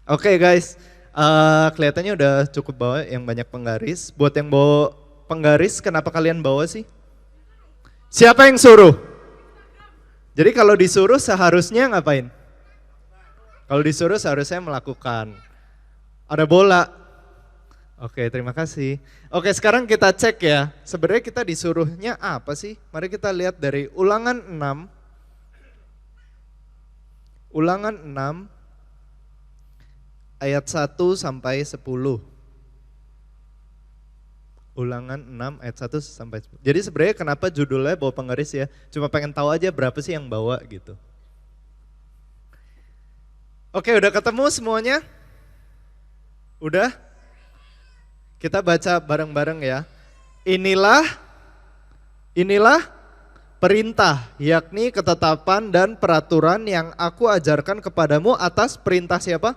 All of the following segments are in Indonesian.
Oke guys, kelihatannya udah cukup bawa yang banyak penggaris. Buat yang bawa penggaris, kenapa kalian bawa sih? Siapa yang suruh? Jadi kalau disuruh seharusnya ngapain? Kalau disuruh seharusnya melakukan. Ada bola. Oke, terima kasih. Oke, sekarang kita cek ya. Sebenarnya kita disuruhnya apa sih? Mari kita lihat dari Ulangan 6. Ulangan 6 ayat 1 sampai 10. Ulangan 6 ayat 1 sampai 10. Jadi sebenarnya kenapa judulnya bawa penggaris ya? Cuma pengen tahu aja berapa sih yang bawa gitu. Oke, udah ketemu semuanya? Udah? Kita baca bareng-bareng ya. Inilah perintah, yakni ketetapan dan peraturan yang aku ajarkan kepadamu atas perintah siapa?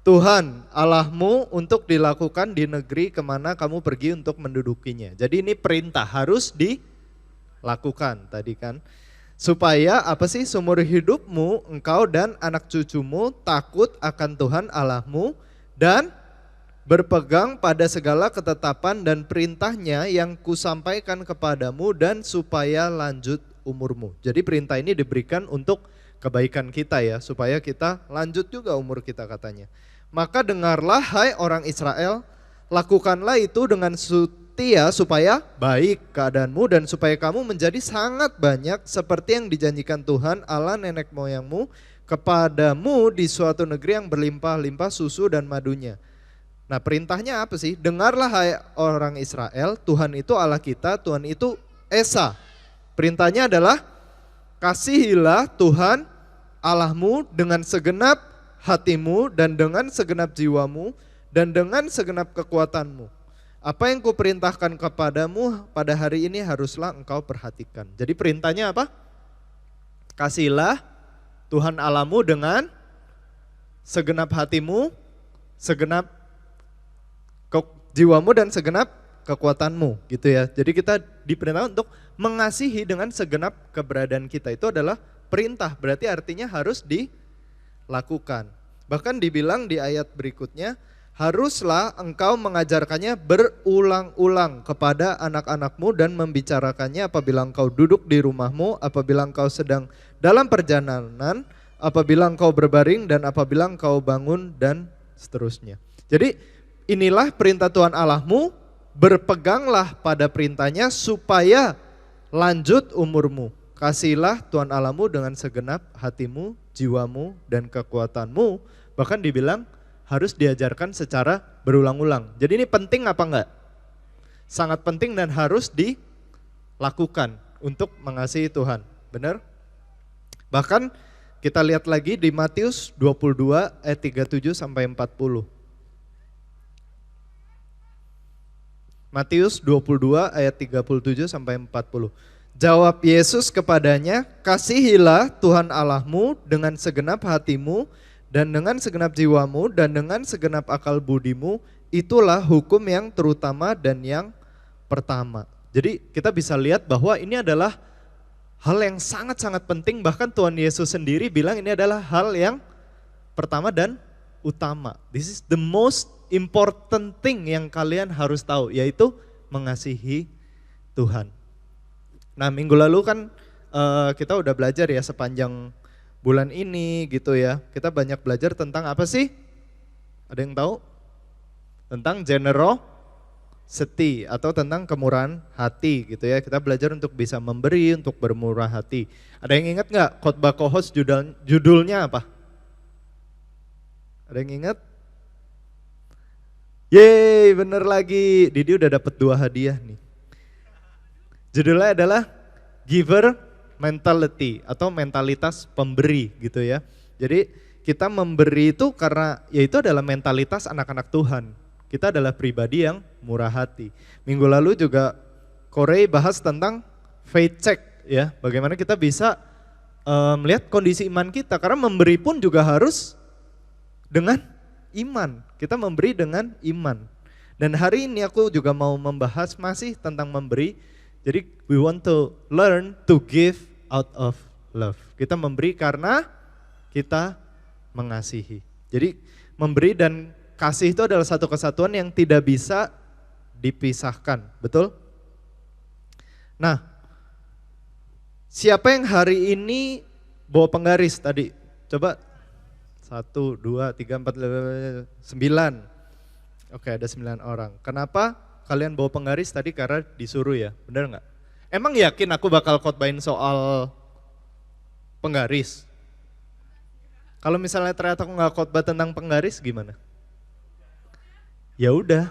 Tuhan Allahmu untuk dilakukan di negeri kemana kamu pergi untuk mendudukinya. Jadi ini perintah harus dilakukan tadi kan. Supaya apa sih seumur hidupmu engkau dan anak cucumu takut akan Tuhan Allahmu dan berpegang pada segala ketetapan dan perintahnya yang kusampaikan kepadamu dan supaya lanjut umurmu. Jadi perintah ini diberikan untuk kebaikan kita ya, supaya kita lanjut juga umur kita katanya. Maka dengarlah hai orang Israel, lakukanlah itu dengan setia supaya baik keadaanmu dan supaya kamu menjadi sangat banyak seperti yang dijanjikan Tuhan Allah nenek moyangmu kepadamu di suatu negeri yang berlimpah-limpah susu dan madunya. Nah perintahnya apa sih? Dengarlah hai orang Israel, Tuhan itu Allah kita, Tuhan itu Esa. Perintahnya adalah kasihilah Tuhan Allahmu dengan segenap hatimu dan dengan segenap jiwamu dan dengan segenap kekuatanmu. Apa yang kuperintahkan kepadamu pada hari ini haruslah engkau perhatikan. Jadi perintahnya apa? Kasihilah Tuhan Allahmu dengan segenap hatimu, segenap jiwamu dan segenap kekuatanmu gitu ya. Jadi kita diperintahkan untuk mengasihi dengan segenap keberadaan kita. Itu adalah perintah, berarti artinya harus dilakukan. Bahkan dibilang di ayat berikutnya, haruslah engkau mengajarkannya berulang-ulang kepada anak-anakmu dan membicarakannya apabila engkau duduk di rumahmu, apabila engkau sedang dalam perjalanan, apabila engkau berbaring dan apabila engkau bangun dan seterusnya. Jadi inilah perintah Tuhan Allahmu, berpeganglah pada perintahnya supaya lanjut umurmu. Kasihilah Tuhan Allahmu dengan segenap hatimu, jiwamu, dan kekuatanmu. Bahkan dibilang harus diajarkan secara berulang-ulang. Jadi ini penting apa enggak? Sangat penting dan harus dilakukan untuk mengasihi Tuhan. Benar? Bahkan kita lihat lagi di Matius 22 ayat 37 sampai 40. Matius 22 ayat 37 sampai 40. Jawab Yesus kepadanya, kasihilah Tuhan Allahmu dengan segenap hatimu dan dengan segenap jiwamu dan dengan segenap akal budimu, itulah hukum yang terutama dan yang pertama. Jadi kita bisa lihat bahwa ini adalah hal yang sangat-sangat penting, bahkan Tuhan Yesus sendiri bilang ini adalah hal yang pertama dan utama. This is the most important thing yang kalian harus tahu, yaitu mengasihi Tuhan. Nah minggu lalu kan kita udah belajar ya sepanjang bulan ini gitu ya. Kita banyak belajar tentang apa sih? Ada yang tahu? Tentang generosity atau tentang kemurahan hati gitu ya. Kita belajar untuk bisa memberi, untuk bermurah hati. Ada yang ingat gak khotbah co-host judulnya apa? Ada yang ingat? Yeay bener lagi, Didi udah dapat 2 hadiah nih. Judulnya adalah giver mentality atau mentalitas pemberi gitu ya. Jadi kita memberi itu karena ya itu adalah mentalitas anak-anak Tuhan. Kita adalah pribadi yang murah hati. Minggu lalu juga Korey bahas tentang faith check ya. Bagaimana kita bisa melihat kondisi iman kita. Karena memberi pun juga harus dengan iman. Kita memberi dengan iman. Dan hari ini aku juga mau membahas masih tentang memberi. Jadi we want to learn to give out of love. Kita memberi karena kita mengasihi. Jadi memberi dan kasih itu adalah satu kesatuan yang tidak bisa dipisahkan, betul? Nah, siapa yang hari ini bawa penggaris tadi? Coba 1, 2, 3, 4, 5, 9. Oke, ada 9 orang. Kenapa kalian bawa penggaris tadi? Karena disuruh ya, benar nggak? Emang yakin aku bakal khotbahin soal penggaris? Kalau misalnya ternyata aku nggak khotbah tentang penggaris gimana? Ya udah,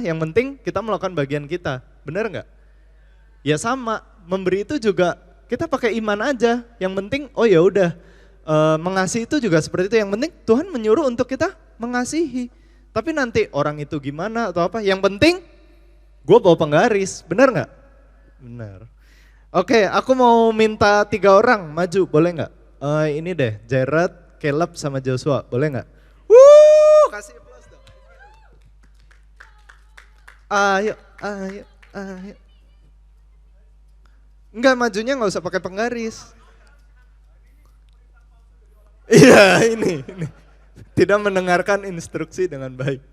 yang penting kita melakukan bagian kita, benar nggak? Ya sama, memberi itu juga kita pakai iman aja. Yang penting, oh ya udah, mengasihi itu juga seperti itu. Yang penting Tuhan menyuruh untuk kita mengasihi. Tapi nanti orang itu gimana atau apa? Yang penting, gue bawa penggaris, benar nggak? Benar. Oke, aku mau minta 3 orang maju, boleh nggak? Ini deh, Jared, Caleb, sama Joshua, boleh nggak? Kasih. Ayo. Enggak, majunya nggak usah pakai penggaris. Iya, ini. Tidak mendengarkan instruksi dengan baik.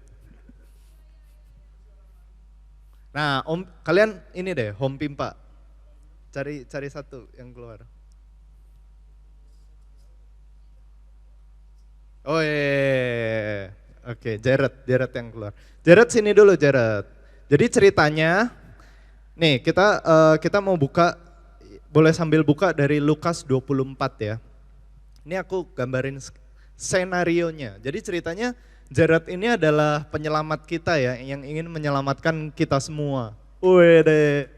Nah, kalian ini deh, home pimpa. Cari satu yang keluar. Oh iya. Oke, Jared yang keluar. Jared sini dulu, Jared. Jadi ceritanya, nih kita mau buka, boleh sambil buka dari Lukas 24 ya. Ini aku gambarin senarionya. Jadi ceritanya Jared ini adalah penyelamat kita ya, yang ingin menyelamatkan kita semua. Wede.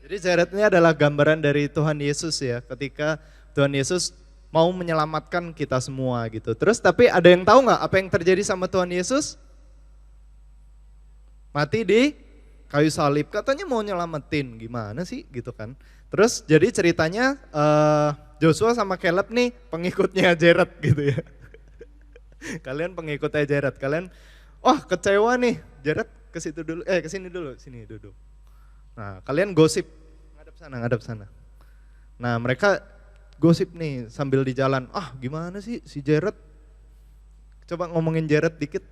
Jadi Jared ini adalah gambaran dari Tuhan Yesus ya, ketika Tuhan Yesus mau menyelamatkan kita semua gitu. Terus tapi ada yang tahu nggak apa yang terjadi sama Tuhan Yesus? Mati di kayu salib, katanya mau nyelamatin, gimana sih gitu kan. Terus jadi ceritanya Joshua sama Caleb nih pengikutnya Jared gitu ya. Kalian pengikutnya Jared, kalian kecewa nih, Jared ke situ dulu, kesini dulu, sini duduk. Nah kalian gosip, ngadep sana. Nah mereka gosip nih sambil di jalan, gimana sih si Jared, coba ngomongin Jared dikit,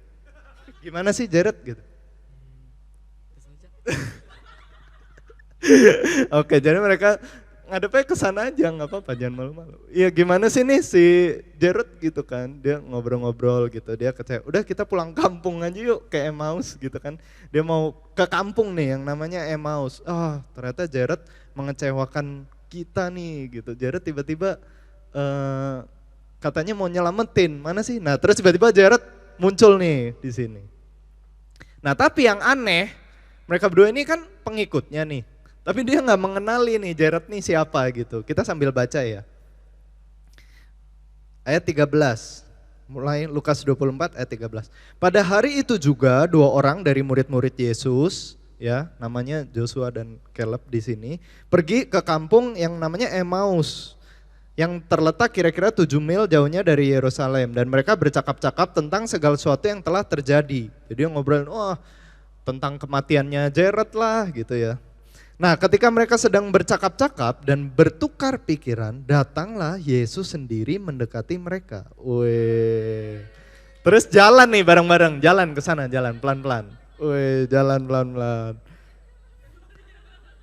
gimana sih Jared gitu. Oke, jadi mereka ngadepnya ke sana aja, nggak apa-apa, jangan malu-malu. Iya, gimana sih nih si Jared gitu kan, dia ngobrol-ngobrol gitu, dia kecewa. Udah kita pulang kampung aja yuk, ke Emmaus gitu kan. Dia mau ke kampung nih yang namanya Emmaus. Ternyata Jared mengecewakan kita nih gitu. Jared tiba-tiba katanya mau nyelamatin, mana sih? Nah, terus tiba-tiba Jared muncul nih di sini. Nah, tapi yang aneh, mereka berdua ini kan pengikutnya nih, tapi dia nggak mengenali nih Jared nih siapa gitu. Kita sambil baca ya. Ayat 13, mulai Lukas 24 ayat 13. Pada hari itu juga 2 orang dari murid-murid Yesus, ya namanya Joshua dan Caleb di sini, pergi ke kampung yang namanya Emmaus, yang terletak kira-kira 7 mil jauhnya dari Yerusalem. Dan mereka bercakap-cakap tentang segala sesuatu yang telah terjadi. Jadi ngobrolin, tentang kematiannya Jared lah gitu ya. Nah ketika mereka sedang bercakap-cakap dan bertukar pikiran, datanglah Yesus sendiri mendekati mereka. Wih. Terus jalan nih bareng-bareng, jalan ke sana, jalan pelan-pelan. Wih, jalan pelan-pelan.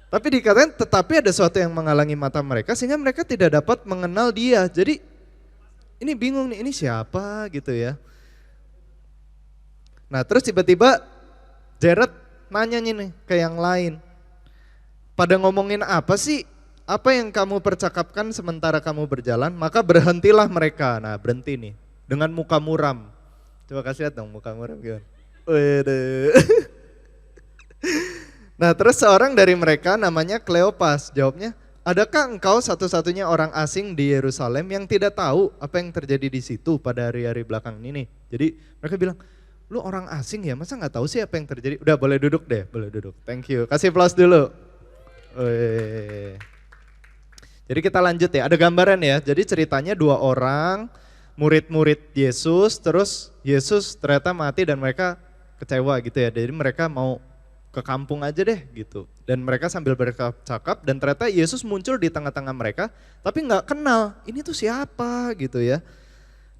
Tapi dikatakan tetapi ada sesuatu yang menghalangi mata mereka sehingga mereka tidak dapat mengenal dia. Jadi ini bingung nih, ini siapa gitu ya. Nah terus tiba-tiba Jared nanya nih ke yang lain, pada ngomongin apa sih? Apa yang kamu percakapkan sementara kamu berjalan? Maka berhentilah mereka. Nah berhenti nih dengan muka muram. Coba kasih lihat dong muka muram gimana. Nah terus seorang dari mereka namanya Kleopas jawabnya, adakah engkau satu-satunya orang asing di Yerusalem yang tidak tahu apa yang terjadi di situ pada hari-hari belakang ini? Jadi mereka bilang, lu orang asing ya, masa nggak tahu sih apa yang terjadi? Udah boleh duduk deh, boleh duduk. Thank you. Kasih aplaus dulu. Jadi kita lanjut ya. Ada gambaran ya. Jadi ceritanya 2 orang murid-murid Yesus, terus Yesus ternyata mati dan mereka kecewa gitu ya. Jadi mereka mau ke kampung aja deh gitu. Dan mereka sambil bercakap dan ternyata Yesus muncul di tengah-tengah mereka, tapi nggak kenal. Ini tuh siapa gitu ya.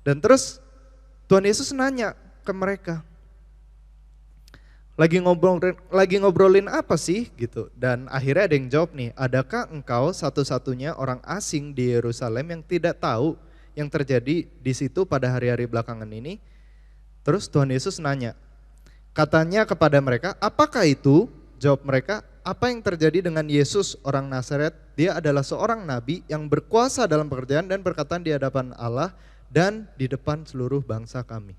Dan terus Tuhan Yesus nanya ke mereka, lagi ngobrolin apa sih gitu. Dan akhirnya ada yang jawab nih, adakah engkau satu-satunya orang asing di Yerusalem yang tidak tahu yang terjadi di situ pada hari-hari belakangan ini? Terus Tuhan Yesus nanya, katanya kepada mereka, apakah itu? Jawab mereka, apa yang terjadi dengan Yesus orang Nazaret? Dia adalah seorang nabi yang berkuasa dalam pekerjaan dan perkataan di hadapan Allah dan di depan seluruh bangsa kami.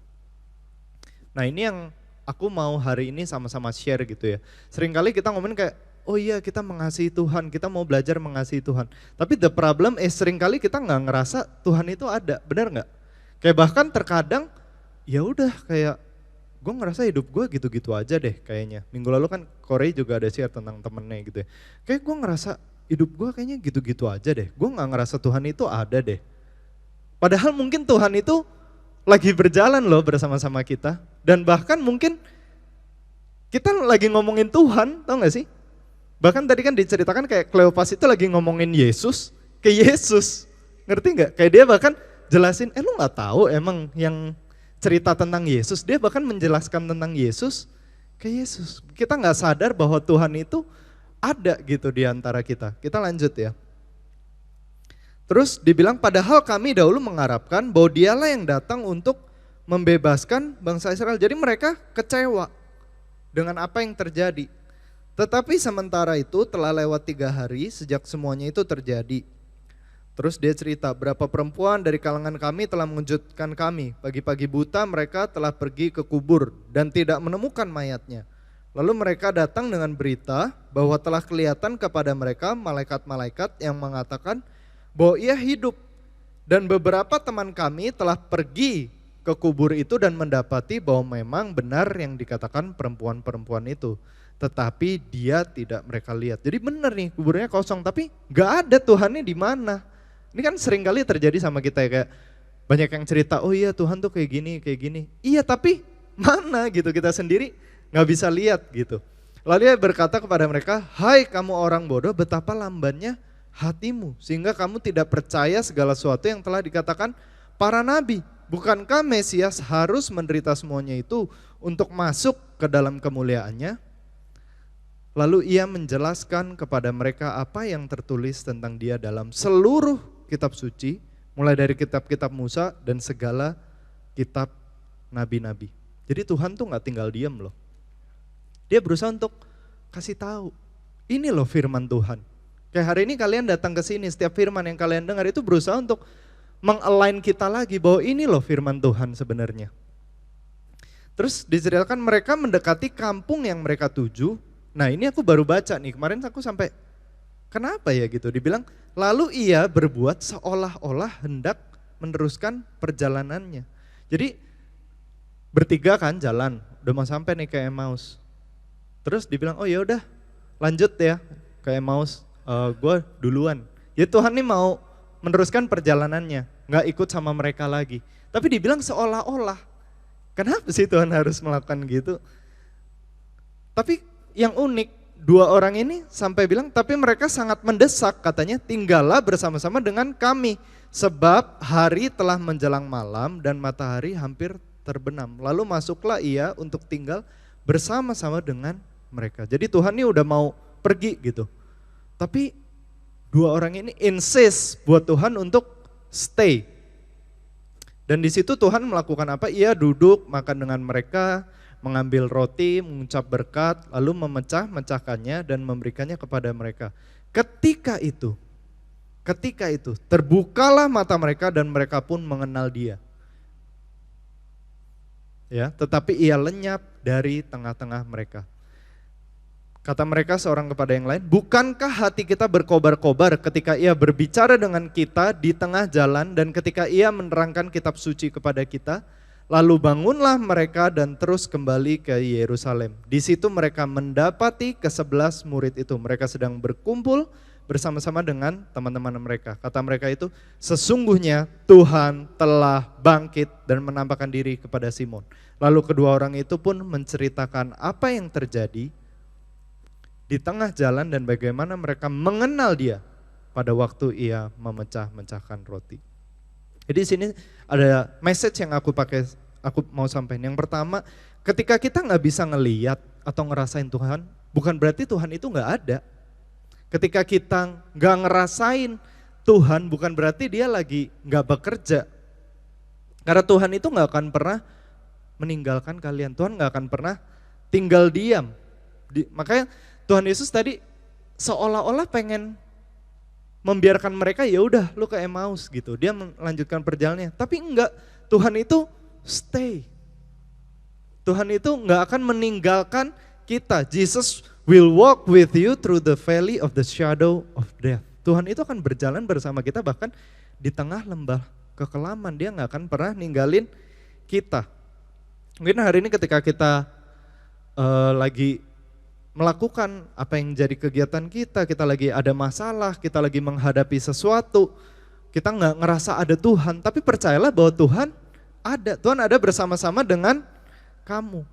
Nah, ini yang aku mau hari ini sama-sama share gitu ya. Seringkali kita ngomongin kayak, oh iya kita mengasihi Tuhan, kita mau belajar mengasihi Tuhan. Tapi the problem is seringkali kita nggak ngerasa Tuhan itu ada, benar nggak? Kayak bahkan terkadang, ya udah kayak gue ngerasa hidup gue gitu-gitu aja deh kayaknya. Minggu lalu kan Corey juga ada share tentang temennya gitu ya. Kayak gue ngerasa hidup gue kayaknya gitu-gitu aja deh. Gue nggak ngerasa Tuhan itu ada deh. Padahal mungkin Tuhan itu lagi berjalan loh bersama-sama kita. Dan bahkan mungkin kita lagi ngomongin Tuhan, tau gak sih? Bahkan tadi kan diceritakan kayak Kleopas itu lagi ngomongin Yesus ke Yesus. Ngerti gak? Kayak dia bahkan jelasin, lu gak tahu emang yang cerita tentang Yesus? Dia bahkan menjelaskan tentang Yesus ke Yesus. Kita gak sadar bahwa Tuhan itu ada gitu di antara kita. Kita lanjut ya. Terus dibilang padahal kami dahulu mengharapkan bahwa dialah yang datang untuk membebaskan bangsa Israel. Jadi mereka kecewa dengan apa yang terjadi. Tetapi sementara itu telah lewat 3 hari sejak semuanya itu terjadi. Terus dia cerita, berapa perempuan dari kalangan kami telah mengejutkan kami. Pagi-pagi buta mereka telah pergi ke kubur dan tidak menemukan mayatnya. Lalu mereka datang dengan berita bahwa telah kelihatan kepada mereka malaikat-malaikat yang mengatakan bahwa ia hidup. Dan beberapa teman kami telah pergi ke kubur itu dan mendapati bahwa memang benar yang dikatakan perempuan-perempuan itu. Tetapi dia tidak mereka lihat. Jadi benar nih kuburnya kosong tapi gak ada Tuhannya di mana. Ini kan sering kali terjadi sama kita ya, kayak banyak yang cerita, oh iya Tuhan tuh kayak gini, kayak gini. Iya tapi mana gitu, kita sendiri gak bisa lihat gitu. Lalu dia berkata kepada mereka, hai kamu orang bodoh, betapa lambannya hatimu sehingga kamu tidak percaya segala sesuatu yang telah dikatakan para nabi. Bukankah Mesias harus menderita semuanya itu untuk masuk ke dalam kemuliaannya? Lalu ia menjelaskan kepada mereka apa yang tertulis tentang dia dalam seluruh kitab suci, mulai dari kitab-kitab Musa dan segala kitab nabi-nabi. Jadi Tuhan tuh gak tinggal diam loh. Dia berusaha untuk kasih tahu, ini loh firman Tuhan. Kayak hari ini kalian datang ke sini, setiap firman yang kalian dengar itu berusaha untuk meng-align kita lagi bahwa ini loh firman Tuhan sebenarnya. Terus diceritakan mereka mendekati kampung yang mereka tuju. Nah ini aku baru baca nih, kemarin aku sampai kenapa ya gitu. Dibilang lalu ia berbuat seolah-olah hendak meneruskan perjalanannya. Jadi bertiga kan jalan, udah mau sampai nih ke Emmaus. Terus dibilang oh ya udah lanjut ya ke Emmaus, gue duluan. Ya Tuhan nih mau meneruskan perjalanannya, gak ikut sama mereka lagi. Tapi dibilang seolah-olah, kenapa sih Tuhan harus melakukan gitu? Tapi yang unik, 2 orang ini sampai bilang, tapi mereka sangat mendesak katanya, tinggallah bersama-sama dengan kami. Sebab hari telah menjelang malam dan matahari hampir terbenam. Lalu masuklah ia untuk tinggal bersama-sama dengan mereka. Jadi Tuhan ini udah mau pergi gitu. Tapi 2 orang ini insist buat Tuhan untuk stay. Dan di situ Tuhan melakukan apa? Ia duduk makan dengan mereka, mengambil roti, mengucap berkat, lalu memecah-mecahkannya dan memberikannya kepada mereka. Ketika itu terbukalah mata mereka dan mereka pun mengenal dia. Ya, tetapi ia lenyap dari tengah-tengah mereka. Kata mereka seorang kepada yang lain, bukankah hati kita berkobar-kobar ketika ia berbicara dengan kita di tengah jalan dan ketika ia menerangkan kitab suci kepada kita? Lalu bangunlah mereka dan terus kembali ke Yerusalem. Di situ mereka mendapati ke-11 murid itu. Mereka sedang berkumpul bersama-sama dengan teman-teman mereka. Kata mereka itu, sesungguhnya Tuhan telah bangkit dan menampakkan diri kepada Simon. Lalu kedua orang itu pun menceritakan apa yang terjadi di tengah jalan dan bagaimana mereka mengenal dia pada waktu ia memecah-mecahkan roti. Jadi di sini ada message yang aku pakai aku mau sampaikan. Yang pertama, ketika kita nggak bisa ngeliat atau ngerasain Tuhan, bukan berarti Tuhan itu nggak ada. Ketika kita nggak ngerasain Tuhan, bukan berarti dia lagi nggak bekerja. Karena Tuhan itu nggak akan pernah meninggalkan kalian. Tuhan nggak akan pernah tinggal diam. Makanya Tuhan Yesus tadi seolah-olah pengen membiarkan mereka, ya udah lu ke Emmaus gitu. Dia melanjutkan perjalanannya. Tapi enggak, Tuhan itu stay. Tuhan itu enggak akan meninggalkan kita. Jesus will walk with you through the valley of the shadow of death. Tuhan itu akan berjalan bersama kita bahkan di tengah lembah kekelaman. Dia enggak akan pernah ninggalin kita. Mungkin hari ini ketika kita lagi melakukan apa yang jadi kegiatan kita lagi ada masalah, kita lagi menghadapi sesuatu, kita nggak ngerasa ada Tuhan, tapi percayalah bahwa Tuhan ada bersama-sama dengan kamu.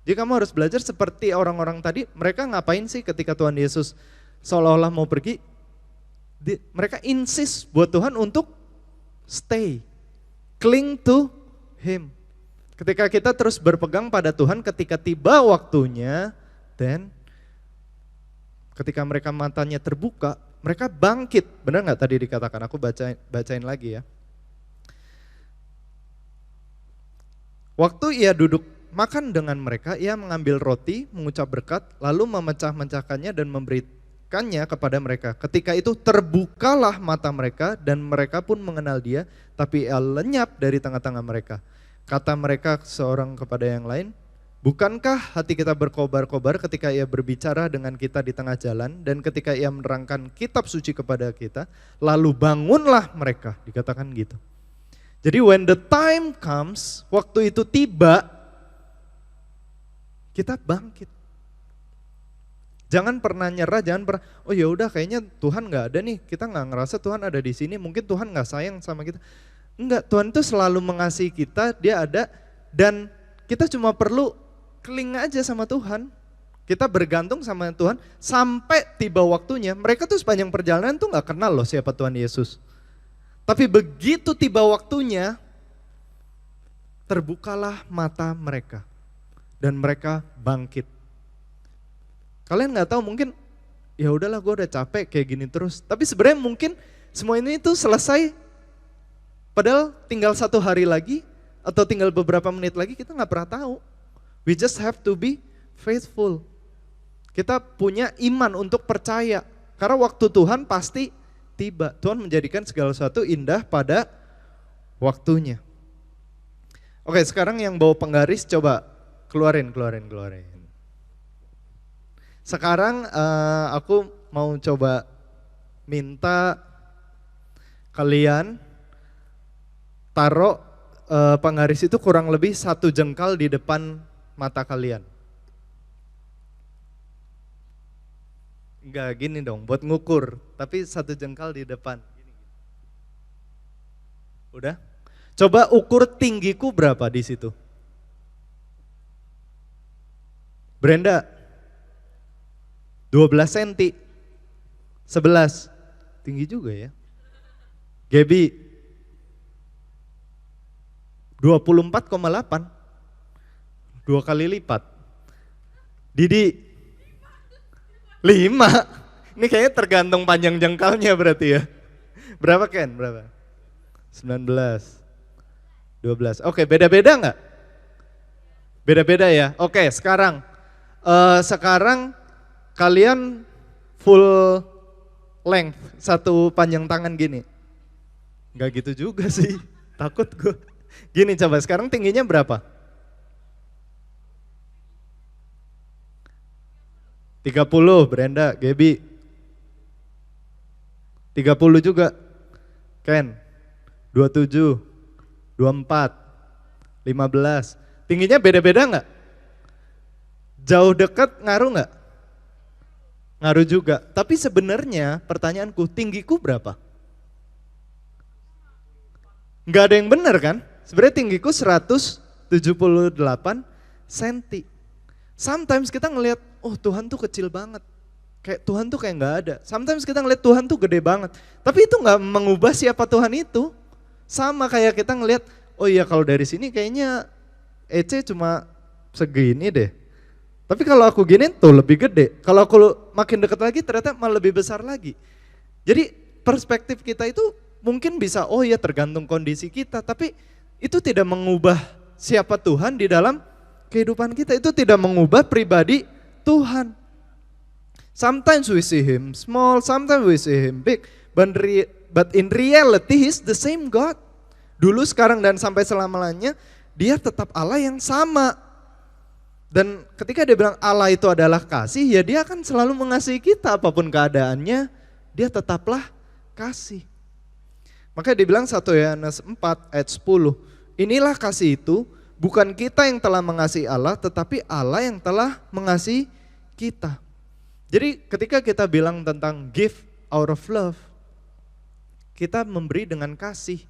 Jadi kamu harus belajar seperti orang-orang tadi, mereka ngapain sih ketika Tuhan Yesus seolah-olah mau pergi, mereka insist buat Tuhan untuk stay, cling to Him. Ketika kita terus berpegang pada Tuhan, ketika tiba waktunya, then ketika mereka matanya terbuka, mereka bangkit. Benar nggak tadi dikatakan? Aku bacain lagi ya. Waktu ia duduk makan dengan mereka, ia mengambil roti, mengucap berkat, lalu memecah-mecahkannya dan memberikannya kepada mereka. Ketika itu terbukalah mata mereka dan mereka pun mengenal dia, tapi ia lenyap dari tengah-tengah mereka. Kata mereka seorang kepada yang lain, bukankah hati kita berkobar-kobar ketika ia berbicara dengan kita di tengah jalan dan ketika ia menerangkan kitab suci kepada kita, lalu bangunlah mereka, dikatakan gitu. Jadi when the time comes, waktu itu tiba, kita bangkit. Jangan pernah nyerah, jangan pernah, oh ya udah kayaknya Tuhan nggak ada nih, kita nggak ngerasa Tuhan ada di sini, mungkin Tuhan nggak sayang sama kita. Enggak, Tuhan itu selalu mengasihi kita, dia ada dan kita cuma perlu cling aja sama Tuhan, kita bergantung sama Tuhan sampai tiba waktunya. Mereka tuh sepanjang perjalanan tuh gak kenal loh siapa Tuhan Yesus. Tapi begitu tiba waktunya, terbukalah mata mereka dan mereka bangkit. Kalian gak tahu, mungkin ya udahlah gue udah capek kayak gini terus. Tapi sebenarnya mungkin semua ini tuh selesai padahal tinggal 1 hari lagi atau tinggal beberapa menit lagi, kita gak pernah tahu. We just have to be faithful. Kita punya iman untuk percaya. Karena waktu Tuhan pasti tiba. Tuhan menjadikan segala sesuatu indah pada waktunya. Oke, sekarang yang bawa penggaris coba keluarin. Sekarang aku mau coba minta kalian taruh penggaris itu kurang lebih 1 jengkal di depan mata kalian. Enggak gini dong, buat ngukur, tapi 1 jengkal di depan. Udah? Coba ukur tinggiku berapa di situ. Brenda, 12 cm, 11, tinggi juga ya. Gaby, 24,8. 2 kali lipat. Didi 5. Ini kayaknya tergantung panjang jengkalnya berarti ya. Berapa Ken? Berapa? 19. 12. Oke, beda-beda enggak? Beda-beda ya. Oke, sekarang kalian full length, 1 panjang tangan gini. Enggak gitu juga sih. Takut gue. Gini coba, sekarang tingginya berapa? 30 Brenda, Gaby. 30 juga. Ken. 27, 24, 15. Tingginya beda-beda enggak? Jauh dekat ngaruh enggak? Ngaruh juga. Tapi sebenarnya pertanyaanku, tinggiku berapa? Enggak ada yang benar kan? Sebenarnya tinggiku 178 cm. Sometimes kita ngelihat, oh Tuhan tuh kecil banget. Kayak Tuhan tuh kayak gak ada. Sometimes kita ngelihat Tuhan tuh gede banget. Tapi itu gak mengubah siapa Tuhan itu. Sama kayak kita ngelihat, oh iya kalau dari sini kayaknya EC cuma segini deh. Tapi kalau aku gini tuh lebih gede. Kalau aku makin dekat lagi ternyata malah lebih besar lagi. Jadi perspektif kita itu mungkin bisa, oh ya tergantung kondisi kita. Tapi itu tidak mengubah siapa Tuhan di dalam kehidupan kita. Itu tidak mengubah pribadi Tuhan. Sometimes we see him small, sometimes we see him big. But in reality he's the same God. Dulu, sekarang, dan sampai selama-lamanya dia tetap Allah yang sama. Dan ketika dia bilang Allah itu adalah kasih, ya dia akan selalu mengasihi kita apapun keadaannya, dia tetaplah kasih. Makanya dibilang 1 Yohanes 4 ayat 10, inilah kasih itu, bukan kita yang telah mengasihi Allah, tetapi Allah yang telah mengasihi kita. Jadi ketika kita bilang tentang give out of love, kita memberi dengan kasih.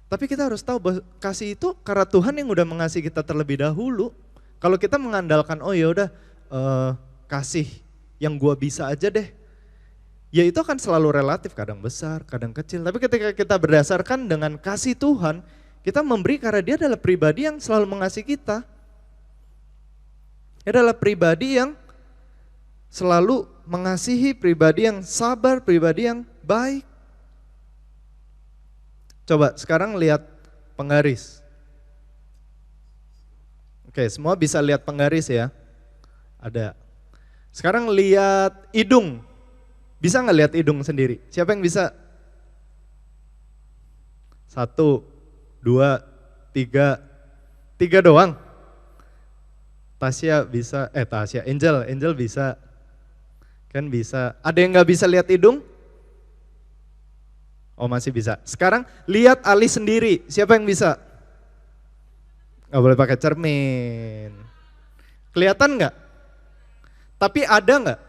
Tapi kita harus tahu bahwa kasih itu karena Tuhan yang udah mengasihi kita terlebih dahulu. Kalau kita mengandalkan, oh ya udah kasih yang gua bisa aja deh, ya itu akan selalu relatif, kadang besar, kadang kecil. Tapi ketika kita berdasarkan dengan kasih Tuhan, kita memberi karena dia adalah pribadi yang selalu mengasihi kita. Dia adalah pribadi yang selalu mengasihi, pribadi yang sabar, pribadi yang baik. Coba sekarang lihat penggaris. Oke, semua bisa lihat penggaris ya? Ada. Sekarang lihat hidung. Bisa nggak lihat hidung sendiri? Siapa yang bisa? 1, 2, 3. 3 doang? Tasya bisa, Angel bisa. Kan bisa. Ada yang nggak bisa lihat hidung? Oh masih bisa. Sekarang lihat alis sendiri. Siapa yang bisa? Gak boleh pakai cermin. Kelihatan gak? Tapi ada gak?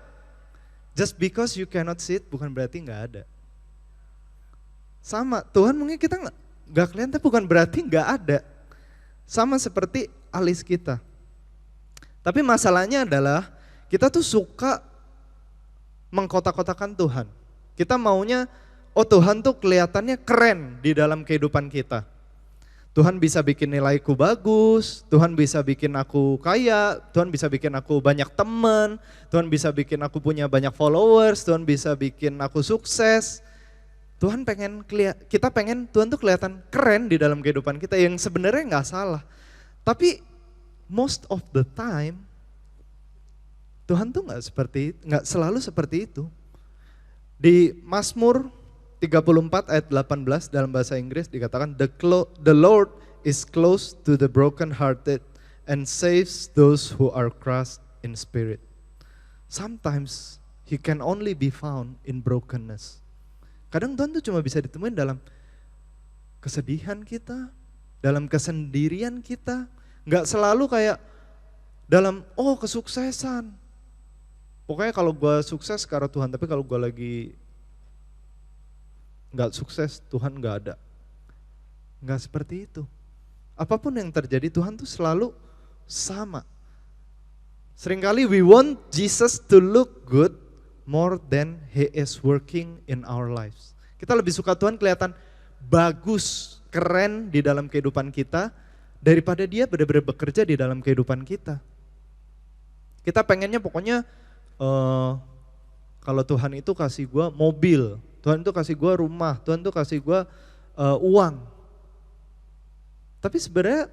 Just because you cannot see it bukan berarti gak ada. Sama, Tuhan mungkin kita gak kelihatan tapi bukan berarti gak ada. Sama seperti alis kita. Tapi masalahnya adalah kita tuh suka mengkotak-kotakan Tuhan. Kita maunya, oh Tuhan tuh kelihatannya keren di dalam kehidupan kita. Tuhan bisa bikin nilaiku bagus, Tuhan bisa bikin aku kaya, Tuhan bisa bikin aku banyak teman, Tuhan bisa bikin aku punya banyak followers, Tuhan bisa bikin aku sukses. Kita pengen Tuhan tuh kelihatan keren di dalam kehidupan kita, yang sebenarnya nggak salah. Tapi most of the time Tuhan tuh nggak selalu seperti itu. Di Mazmur 34 ayat 18 dalam bahasa Inggris dikatakan, The Lord is close to the broken-hearted and saves those who are crushed in spirit. Sometimes He can only be found in brokenness. Kadang Tuhan tuh cuma bisa ditemuin dalam kesedihan kita, dalam kesendirian kita. Gak selalu kayak dalam, kesuksesan. Pokoknya kalau gue sukses karena Tuhan, tapi kalau gue lagi gak sukses, Tuhan gak ada. Gak seperti itu. Apapun yang terjadi, Tuhan tuh selalu sama. Seringkali we want Jesus to look good more than He is working in our lives. Kita lebih suka Tuhan kelihatan bagus, keren di dalam kehidupan kita, daripada Dia benar-benar bekerja di dalam kehidupan kita. Kita pengennya pokoknya kalau Tuhan itu kasih gue mobil, Tuhan itu kasih gue rumah, Tuhan itu kasih gue uang. Tapi sebenarnya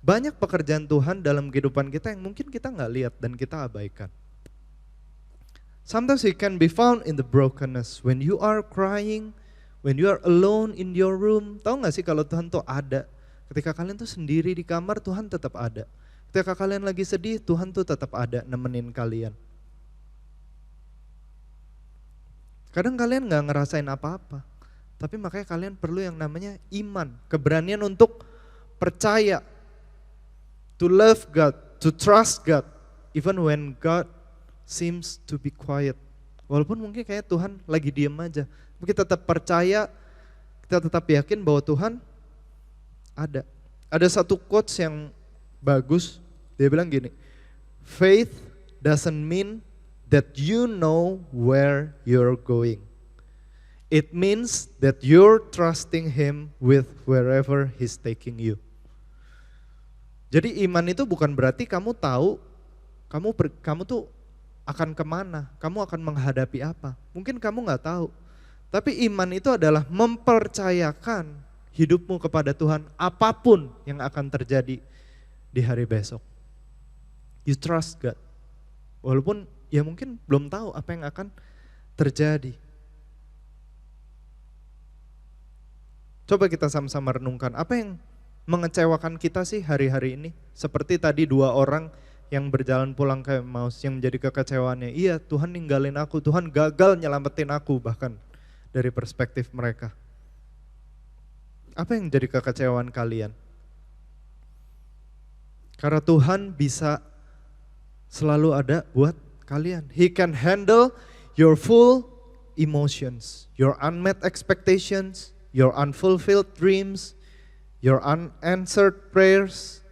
banyak pekerjaan Tuhan dalam kehidupan kita yang mungkin kita gak lihat dan kita abaikan. Sometimes He can be found in the brokenness. When you are crying, when you are alone in your room. Tahu gak sih kalau Tuhan tuh ada? Ketika kalian tuh sendiri di kamar, Tuhan tetap ada. Ketika kalian lagi sedih, Tuhan tuh tetap ada nemenin kalian. Kadang kalian gak ngerasain apa-apa, tapi makanya kalian perlu yang namanya iman, keberanian untuk percaya, to love God, to trust God, even when God seems to be quiet. Walaupun mungkin kayak Tuhan lagi diem aja, tapi kita tetap percaya, kita tetap yakin bahwa Tuhan ada. Ada satu quotes yang bagus, dia bilang gini, faith doesn't mean that you know where you're going. It means that you're trusting Him with wherever He's taking you. Jadi iman itu bukan berarti kamu tahu kamu tuh akan kemana, kamu akan menghadapi apa. Mungkin kamu nggak tahu. Tapi iman itu adalah mempercayakan hidupmu kepada Tuhan apapun yang akan terjadi di hari besok. You trust God. Walaupun ya mungkin belum tahu apa yang akan terjadi. Coba kita sama-sama renungkan, apa yang mengecewakan kita sih hari-hari ini? Seperti tadi 2 orang yang berjalan pulang ke Emmaus yang menjadi kekecewaannya. Iya, Tuhan ninggalin aku, Tuhan gagal nyelamatin aku bahkan dari perspektif mereka. Apa yang jadi kekecewaan kalian? Karena Tuhan bisa selalu ada buat kalian. He can handle your full emotions, your unmet expectations, your unfulfilled dreams, your unanswered prayers.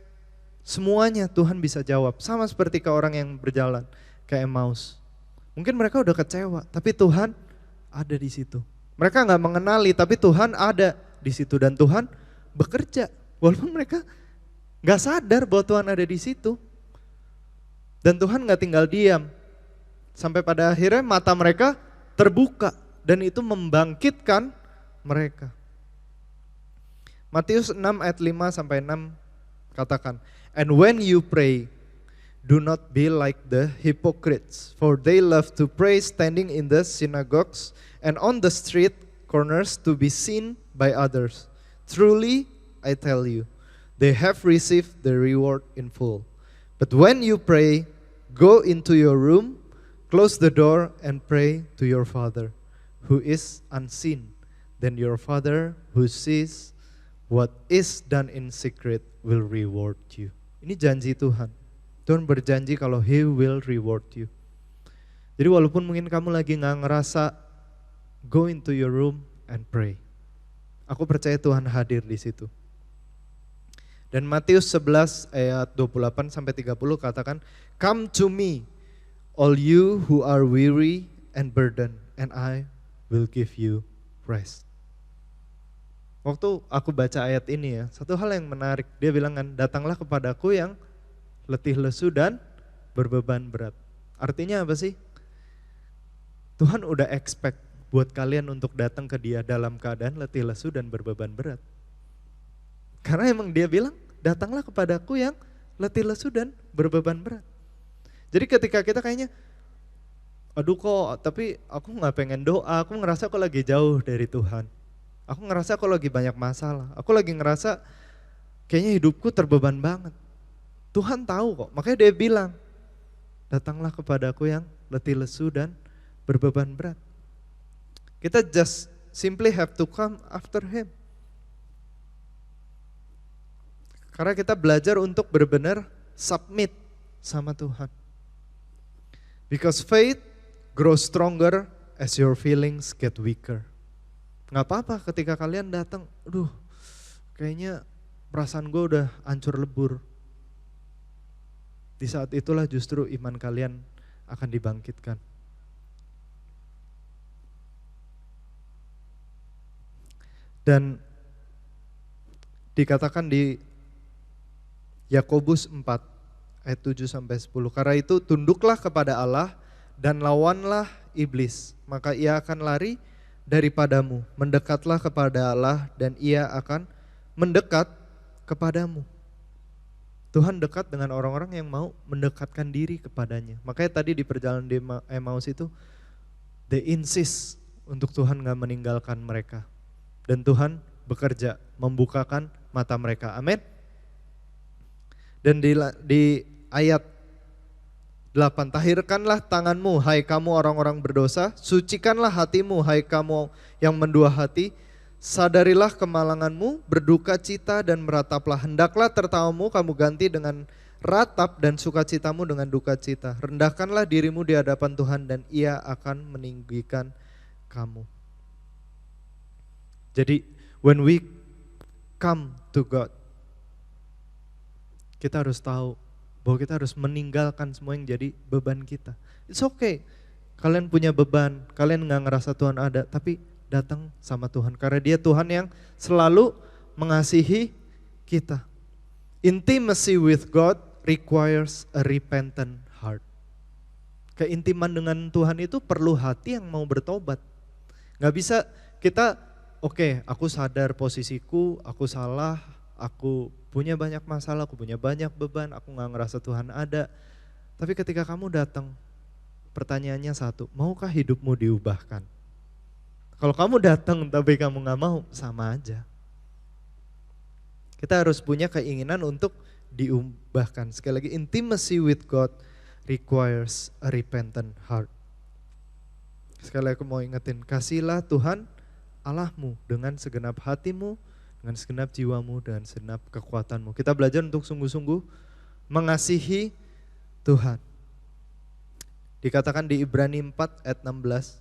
Semuanya Tuhan bisa jawab. Sama seperti ke orang yang berjalan ke Emmaus. Mungkin mereka udah kecewa, tapi Tuhan ada di situ. Mereka gak mengenali, tapi Tuhan ada di situ. Dan Tuhan bekerja. Walaupun mereka gak sadar bahwa Tuhan ada di situ. Dan Tuhan gak tinggal diam. Sampai pada akhirnya mata mereka terbuka. Dan itu membangkitkan mereka. Matius 6 ayat 5 sampai 6 katakan, "And when you pray, do not be like the hypocrites, for they love to pray standing in the synagogues and on the street corners to be seen by others. Truly, I tell you, they have received the reward in full. But when you pray, go into your room, close the door and pray to your Father, who is unseen. Then your Father who sees what is done in secret will reward you." Ini janji Tuhan. Tuhan berjanji kalau He will reward you. Jadi walaupun mungkin kamu lagi gak ngerasa, go into your room and pray. Aku percaya Tuhan hadir di situ. Dan Matius 11 ayat 28 sampai 30 katakan, "Come to me, all you who are weary and burdened, and I will give you rest." Waktu aku baca ayat ini ya, satu hal yang menarik, dia bilang kan, "Datanglah kepadaku yang letih lesu dan berbeban berat." Artinya apa sih? Tuhan udah expect buat kalian untuk datang ke Dia dalam keadaan letih lesu dan berbeban berat. Karena emang Dia bilang, "Datanglah kepadaku yang letih lesu dan berbeban berat." Jadi ketika kita kayaknya, aduh kok, tapi aku gak pengen doa, aku ngerasa aku lagi jauh dari Tuhan. Aku ngerasa aku lagi banyak masalah, aku lagi ngerasa kayaknya hidupku terbeban banget. Tuhan tahu kok, makanya Dia bilang, "Datanglah kepadaku yang letih lesu dan berbeban berat." Kita just simply have to come after Him. Karena kita belajar untuk benar-benar submit sama Tuhan. Because faith grows stronger as your feelings get weaker. Gak apa-apa ketika kalian datang, aduh kayaknya perasaan gue udah hancur lebur. Di saat itulah justru iman kalian akan dibangkitkan. Dan dikatakan di Yakobus 4 ayat 7 sampai 10, "Karena itu tunduklah kepada Allah dan lawanlah iblis, maka ia akan lari daripadamu. Mendekatlah kepada Allah dan Ia akan mendekat kepadamu." Tuhan dekat dengan orang-orang yang mau mendekatkan diri kepadanya. Makanya tadi di perjalanan di Emmaus itu, they insist untuk Tuhan gak meninggalkan mereka. Dan Tuhan bekerja membukakan mata mereka. Amin. Dan di ayat 8, "Tahirkanlah tanganmu, hai kamu orang-orang berdosa, sucikanlah hatimu, hai kamu yang mendua hati, sadarilah kemalanganmu, berduka cita dan merataplah. Hendaklah tertawamu kamu ganti dengan ratap dan sukacitamu dengan duka cita. Rendahkanlah dirimu di hadapan Tuhan dan Ia akan meninggikan kamu." Jadi when we come to God, kita harus tahu bahwa kita harus meninggalkan semua yang jadi beban kita. It's okay, kalian punya beban, kalian gak ngerasa Tuhan ada, tapi datang sama Tuhan. Karena Dia Tuhan yang selalu mengasihi kita. Intimacy with God requires a repentant heart. Keintiman dengan Tuhan itu perlu hati yang mau bertobat. Gak bisa kita, oke, aku sadar posisiku, aku salah, aku punya banyak masalah, aku punya banyak beban, aku gak ngerasa Tuhan ada. Tapi ketika kamu datang, pertanyaannya satu, maukah hidupmu diubahkan? Kalau kamu datang tapi kamu gak mau, sama aja. Kita harus punya keinginan untuk diubahkan. Sekali lagi, intimacy with God requires a repentant heart. Sekali lagi aku mau ingetin, kasihlah Tuhan Allahmu dengan segenap hatimu, dengan segenap jiwamu, dengan segenap kekuatanmu. Kita belajar untuk sungguh-sungguh mengasihi Tuhan. Dikatakan di Ibrani 4 ayat 16,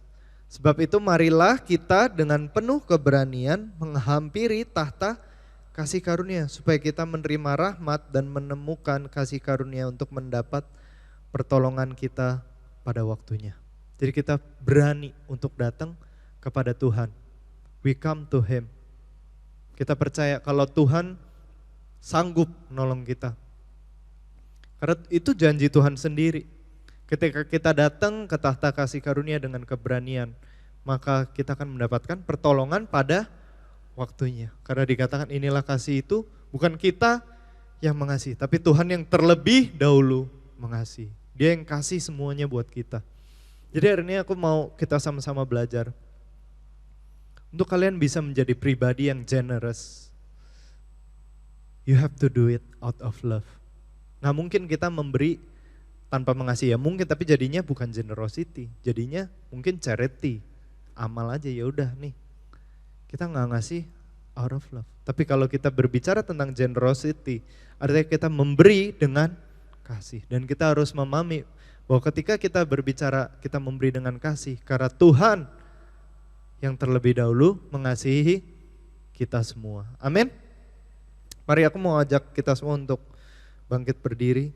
sebab itu marilah kita dengan penuh keberanian menghampiri tahta kasih karunia, supaya kita menerima rahmat dan menemukan kasih karunia untuk mendapat pertolongan kita pada waktunya. Jadi kita berani untuk datang kepada Tuhan. We come to Him. Kita percaya kalau Tuhan sanggup menolong kita. Karena itu janji Tuhan sendiri. Ketika kita datang ke tahta kasih karunia dengan keberanian, maka kita akan mendapatkan pertolongan pada waktunya. Karena dikatakan inilah kasih itu bukan kita yang mengasihi, tapi Tuhan yang terlebih dahulu mengasihi. Dia yang kasih semuanya buat kita. Jadi hari ini aku mau kita sama-sama belajar. Untuk kalian bisa menjadi pribadi yang generous, you have to do it out of love. Nah mungkin kita memberi tanpa mengasihi, ya mungkin, tapi jadinya bukan generosity, jadinya mungkin charity, amal aja, ya udah nih. Kita nggak ngasih out of love. Tapi kalau kita berbicara tentang generosity, artinya kita memberi dengan kasih. Dan kita harus memahami bahwa ketika kita berbicara, kita memberi dengan kasih, karena Tuhan yang terlebih dahulu mengasihi kita semua. Amin. Mari aku mau ajak kita semua untuk bangkit berdiri.